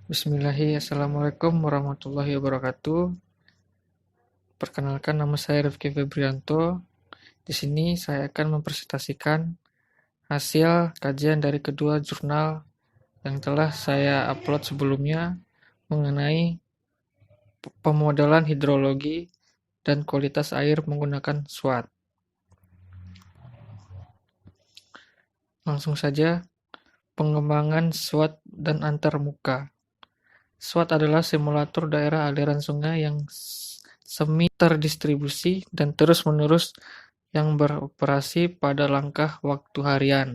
Bismillahirrahmanirrahim. Assalamualaikum warahmatullahi wabarakatuh. Perkenalkan, nama saya Rifki Febrianto. Di sini saya akan mempresentasikan hasil kajian dari kedua jurnal yang telah saya upload sebelumnya mengenai pemodelan hidrologi dan kualitas air menggunakan SWOT. Langsung saja, pengembangan SWOT dan antarmuka. SWOT adalah simulator daerah aliran sungai yang semi terdistribusi dan terus-menerus yang beroperasi pada langkah waktu harian.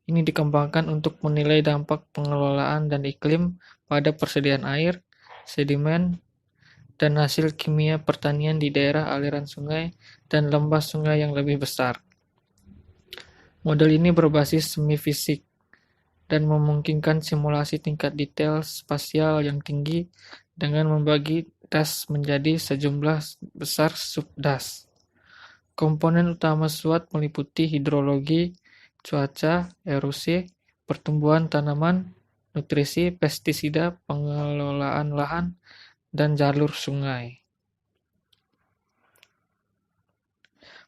Ini dikembangkan untuk menilai dampak pengelolaan dan iklim pada persediaan air, sedimen, dan hasil kimia pertanian di daerah aliran sungai dan lembah sungai yang lebih besar. Model ini berbasis semi-fisik dan memungkinkan simulasi tingkat detail spasial yang tinggi dengan membagi das menjadi sejumlah besar subdas. Komponen utama SWOT meliputi hidrologi, cuaca, erosi, pertumbuhan tanaman, nutrisi, pestisida, pengelolaan lahan, dan jalur sungai.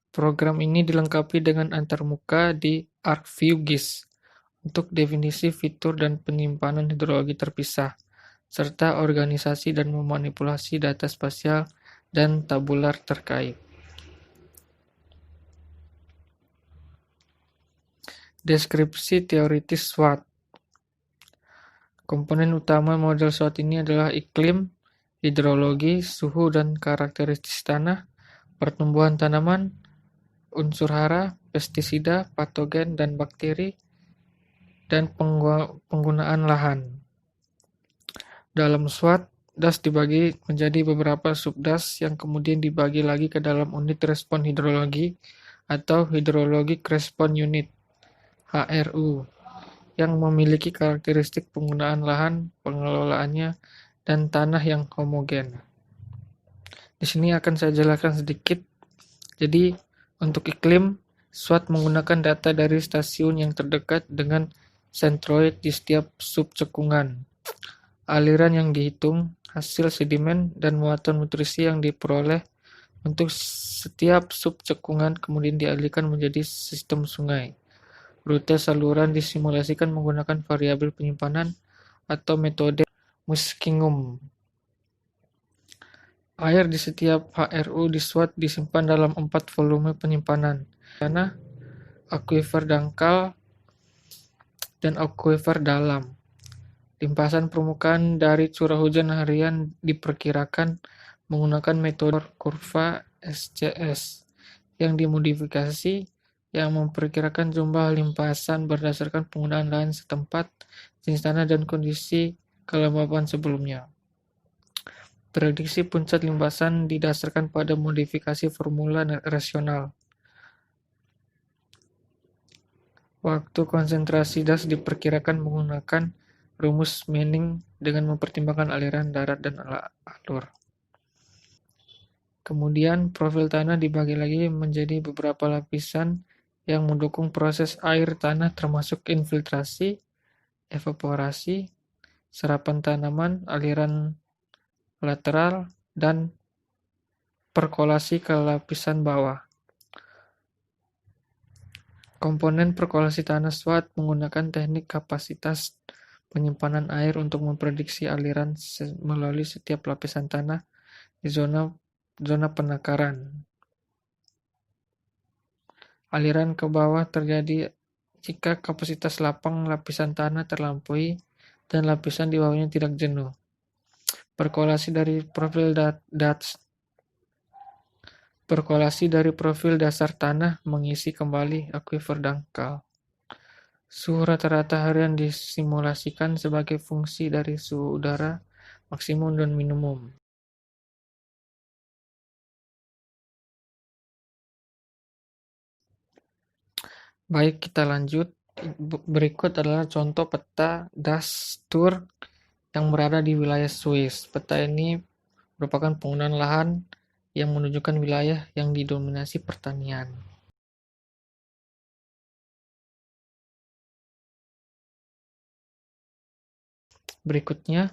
Program ini dilengkapi dengan antarmuka di ArcView-GIS untuk definisi fitur dan penyimpanan hidrologi terpisah, serta organisasi dan memanipulasi data spasial dan tabular terkait. Deskripsi teoritis SWOT. Komponen utama model SWOT ini adalah iklim, hidrologi, suhu dan karakteristik tanah, pertumbuhan tanaman, unsur hara, pestisida, patogen dan bakteri, dan penggunaan lahan. Dalam SWOT, DAS dibagi menjadi beberapa subdas yang kemudian dibagi lagi ke dalam unit respon hidrologi atau Hydrologic Response Unit (HRU) yang memiliki karakteristik penggunaan lahan, pengelolaannya, dan tanah yang homogen. Di sini akan saya jelaskan sedikit. Jadi, untuk iklim, SWOT menggunakan data dari stasiun yang terdekat dengan sentroid di setiap subcekungan. Aliran yang dihitung, hasil sedimen, dan muatan nutrisi yang diperoleh untuk setiap subcekungan kemudian dialihkan menjadi sistem sungai. Rute saluran disimulasikan menggunakan variabel penyimpanan atau metode Muskingum. Air di setiap HRU di SWOT disimpan dalam 4 volume penyimpanan, tanah, akuifer dangkal, dan akuifer dalam. Limpasan permukaan dari curah hujan harian diperkirakan menggunakan metode kurva SCS yang dimodifikasi yang memperkirakan jumlah limpasan berdasarkan penggunaan lahan setempat, jenis tanah, dan kondisi kelembapan sebelumnya. Prediksi puncak limpasan didasarkan pada modifikasi formula rasional. Waktu konsentrasi das diperkirakan menggunakan rumus Manning dengan mempertimbangkan aliran darat dan alur. Kemudian profil tanah dibagi lagi menjadi beberapa lapisan yang mendukung proses air tanah termasuk infiltrasi, evaporasi, serapan tanaman, aliran lateral, dan perkolasi ke lapisan bawah. Komponen perkolasi tanah SWOT menggunakan teknik kapasitas penyimpanan air untuk memprediksi aliran melalui setiap lapisan tanah di zona penakaran. Aliran ke bawah terjadi jika kapasitas lapang lapisan tanah terlampaui dan lapisan di bawahnya tidak jenuh. Perkolasi dari profil dasar tanah mengisi kembali akuifer dangkal. Suhu rata-rata harian disimulasikan sebagai fungsi dari suhu udara maksimum dan minimum. Baik, kita lanjut. Berikut adalah contoh peta DAS Tour yang berada di wilayah Swiss. Peta ini merupakan penggunaan lahan yang menunjukkan wilayah yang didominasi pertanian. Berikutnya,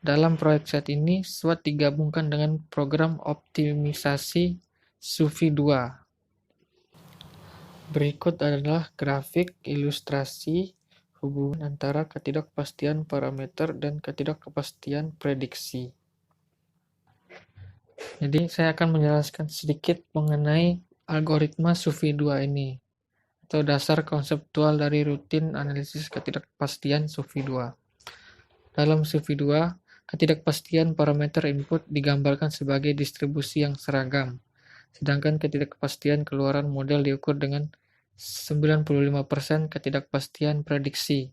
dalam proyek saat ini, SWOT digabungkan dengan program optimisasi SUVI 2. Berikut adalah grafik ilustrasi hubungan antara ketidakpastian parameter dan ketidakpastian prediksi. Jadi, saya akan menjelaskan sedikit mengenai algoritma SUVI 2 ini, atau dasar konseptual dari rutin analisis ketidakpastian SUVI 2. Dalam SUVI 2, ketidakpastian parameter input digambarkan sebagai distribusi yang seragam, sedangkan ketidakpastian keluaran model diukur dengan 95% ketidakpastian prediksi,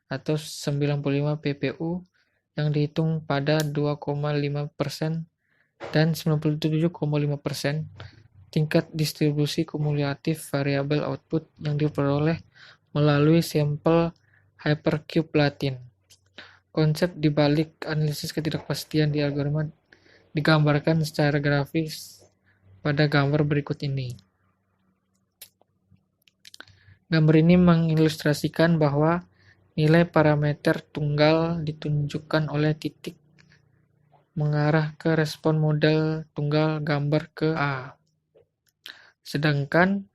atau 95 PPU, yang dihitung pada 2,5% dan 97,5% tingkat distribusi kumulatif variabel output yang diperoleh melalui sampel hypercube Latin. Konsep di balik analisis ketidakpastian di algoritma digambarkan secara grafis pada gambar berikut ini. Gambar ini mengilustrasikan bahwa nilai parameter tunggal ditunjukkan oleh titik mengarah ke respon model tunggal gambar ke A. Sedangkan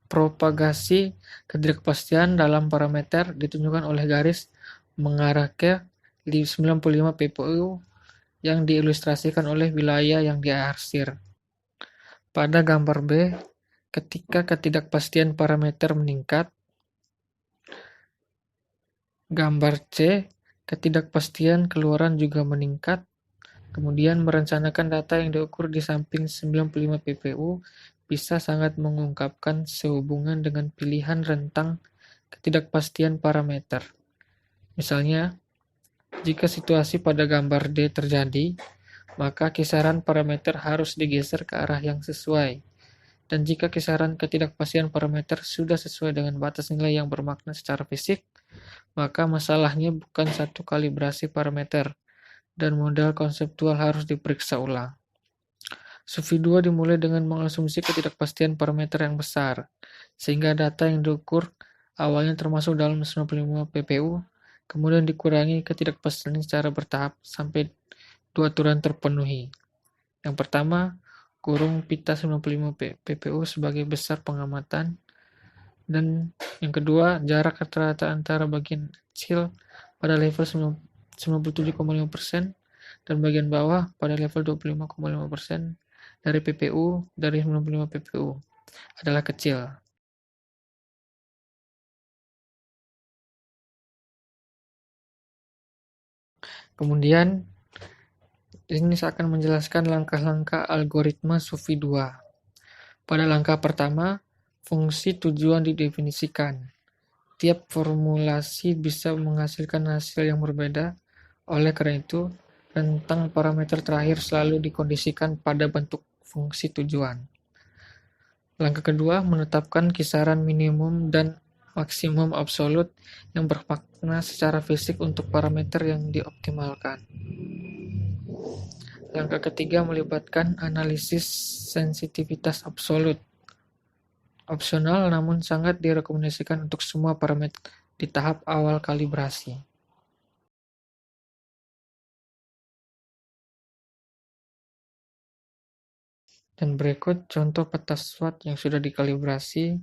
propagasi ketidakpastian dalam parameter ditunjukkan oleh garis mengarah ke 95 PPU yang diilustrasikan oleh wilayah yang diarsir. Pada gambar B, ketika ketidakpastian parameter meningkat, gambar C, ketidakpastian keluaran juga meningkat. Kemudian merencanakan data yang diukur di samping 95 PPU bisa sangat mengungkapkan sehubungan dengan pilihan rentang ketidakpastian parameter. Misalnya, jika situasi pada gambar D terjadi, maka kisaran parameter harus digeser ke arah yang sesuai. Dan jika kisaran ketidakpastian parameter sudah sesuai dengan batas nilai yang bermakna secara fisik, maka masalahnya bukan satu kalibrasi parameter, dan model konseptual harus diperiksa ulang. SUVI 2 dimulai dengan mengasumsi ketidakpastian parameter yang besar, sehingga data yang diukur awalnya termasuk dalam 95 PPU, kemudian dikurangi ketidakpastian secara bertahap sampai dua aturan terpenuhi. Yang pertama, kurung pita 95 PPU sebagai besar pengamatan, dan yang kedua, jarak rata-rata antara bagian kecil pada level 97,5% dan bagian bawah pada level 25,5% dari PPU dari 95 PPU adalah kecil. Kemudian, ini saya akan menjelaskan langkah-langkah algoritma SUVI 2. Pada langkah pertama, fungsi tujuan didefinisikan. Tiap formulasi bisa menghasilkan hasil yang berbeda, oleh karena itu, rentang parameter terakhir selalu dikondisikan pada bentuk fungsi tujuan. Langkah kedua, menetapkan kisaran minimum dan maksimum absolut yang bermakna secara fisik untuk parameter yang dioptimalkan. Langkah ketiga melibatkan analisis sensitivitas absolut. Opsional namun sangat direkomendasikan untuk semua parameter di tahap awal kalibrasi. Dan berikut contoh peta SWOT yang sudah dikalibrasi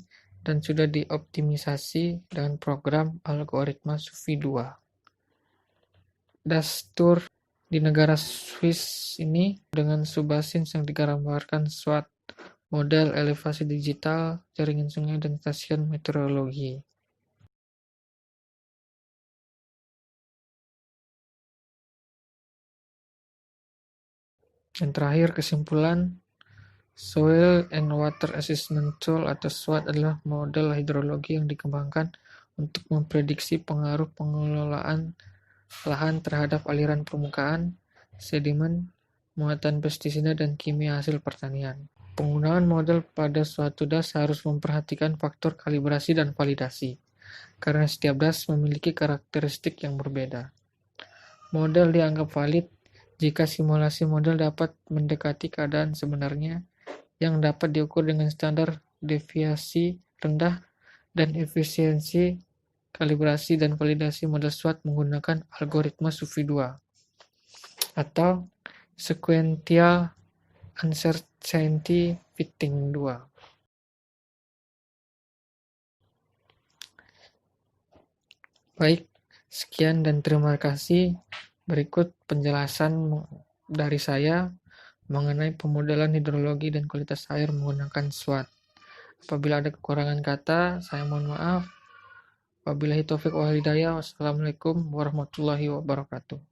dan sudah dioptimisasi dengan program algoritma SUVI 2. Dastur di negara Swiss ini dengan Subasins yang digambarkan SWOT, model elevasi digital, jaringan sungai, dan stasiun meteorologi. Dan terakhir, kesimpulan, Soil and Water Assessment Tool atau SWAT adalah model hidrologi yang dikembangkan untuk memprediksi pengaruh pengelolaan lahan terhadap aliran permukaan, sedimen, muatan pestisida, dan kimia hasil pertanian. Penggunaan model pada suatu das harus memperhatikan faktor kalibrasi dan validasi, karena setiap das memiliki karakteristik yang berbeda. Model dianggap valid jika simulasi model dapat mendekati keadaan sebenarnya yang dapat diukur dengan standar deviasi rendah dan efisiensi kalibrasi dan validasi model SWOT menggunakan algoritma SUVI 2 atau Sequential Uncertainty Fitting 2. Baik, sekian dan terima kasih. Berikut penjelasan dari saya mengenai pemodelan hidrologi dan kualitas air menggunakan SWOT. Apabila ada kekurangan kata, saya mohon maaf. Wabillahi taufiq wal hidayah. Wassalamualaikum warahmatullahi wabarakatuh.